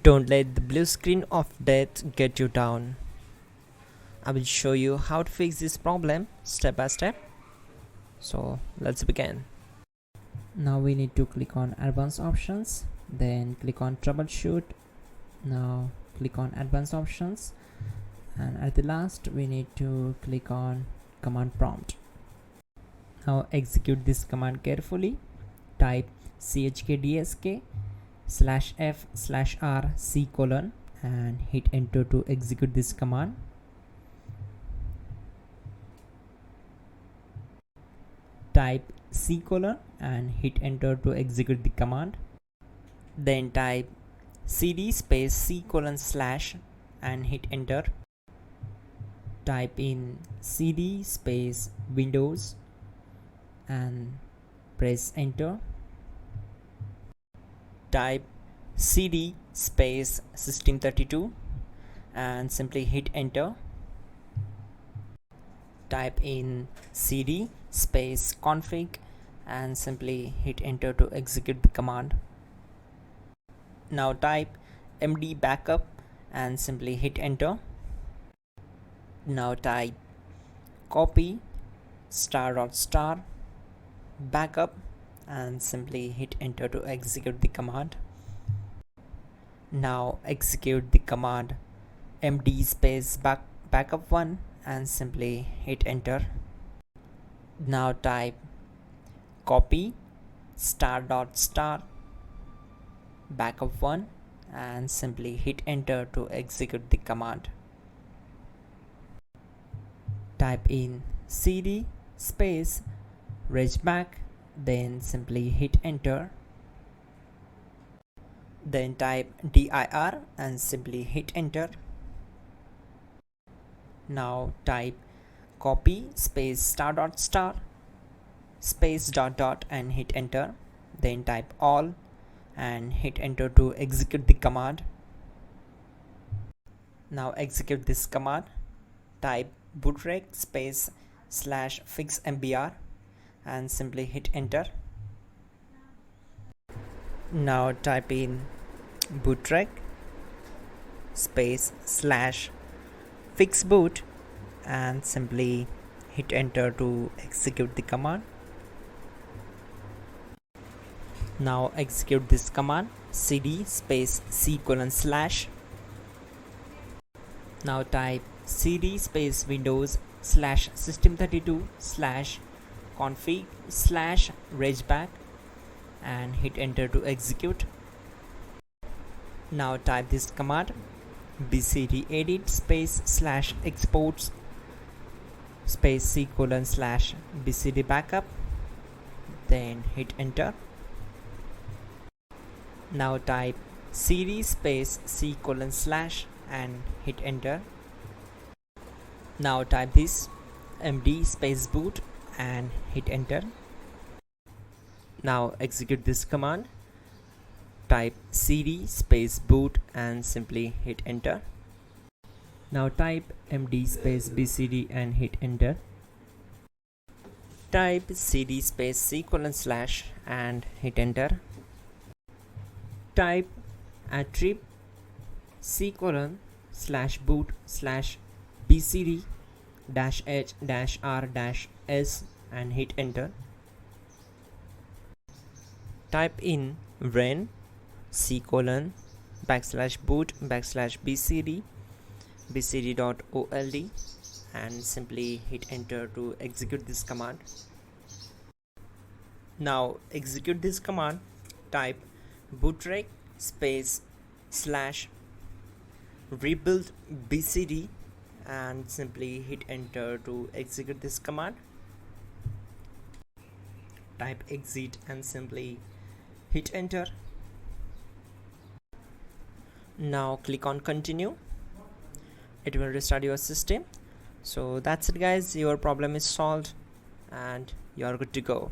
Don't let the blue screen of death get you down. I will show you how to fix this problem step by step. So let's begin. Now we need to click on advanced options, then click on troubleshoot. Now click on advanced options, and at the last we need to click on command prompt. Now execute this command carefully. Type chkdsk/f/r:" and hit enter to execute this command. Type C:" and hit enter to execute the command. Then type cd space C:/ and hit enter. Type in cd space Windows and press enter. Type cd space System32 and simply hit enter. Type in cd space config and simply hit enter to execute the command. Now type md backup and simply hit enter. Now type copy **backup and simply hit enter to execute the command. Now execute the command md space backup1 and simply hit enter. Now type copy **backup1 and simply hit enter to execute the command. Type in cd space regback, then simply hit enter. Then type dir and simply hit enter. Now type copy space space ... and hit enter. Then type all and hit enter to execute the command. Now execute this command. Type bootrec space /fixmbr and simply hit enter. Now type in bootrec space /fixboot and simply hit enter to execute the command. Now execute this command cd space C:/. Now type cd space Windows /System32/config/regback and hit enter to execute. Now type this command bcdedit space /exports space C:/bcd backup, then hit enter. Now type cd space C:/ and hit enter. Now type this md space boot and hit enter. Now execute this command. Type cd space boot and simply hit enter. Now type md space bcd and hit enter. Type cd space C:/ and hit enter. Type attrib C:/boot/bcd-h-r-s and hit enter. Type in ren C:/boot/bcd bcd.old and simply hit enter to execute this command. Now execute this command. Type bootrec space /rebuildbcd and simply hit enter to execute this command. Type exit and simply hit enter. Now click on continue. It will restart your system. So that's it guys, your problem is solved and you are good to go.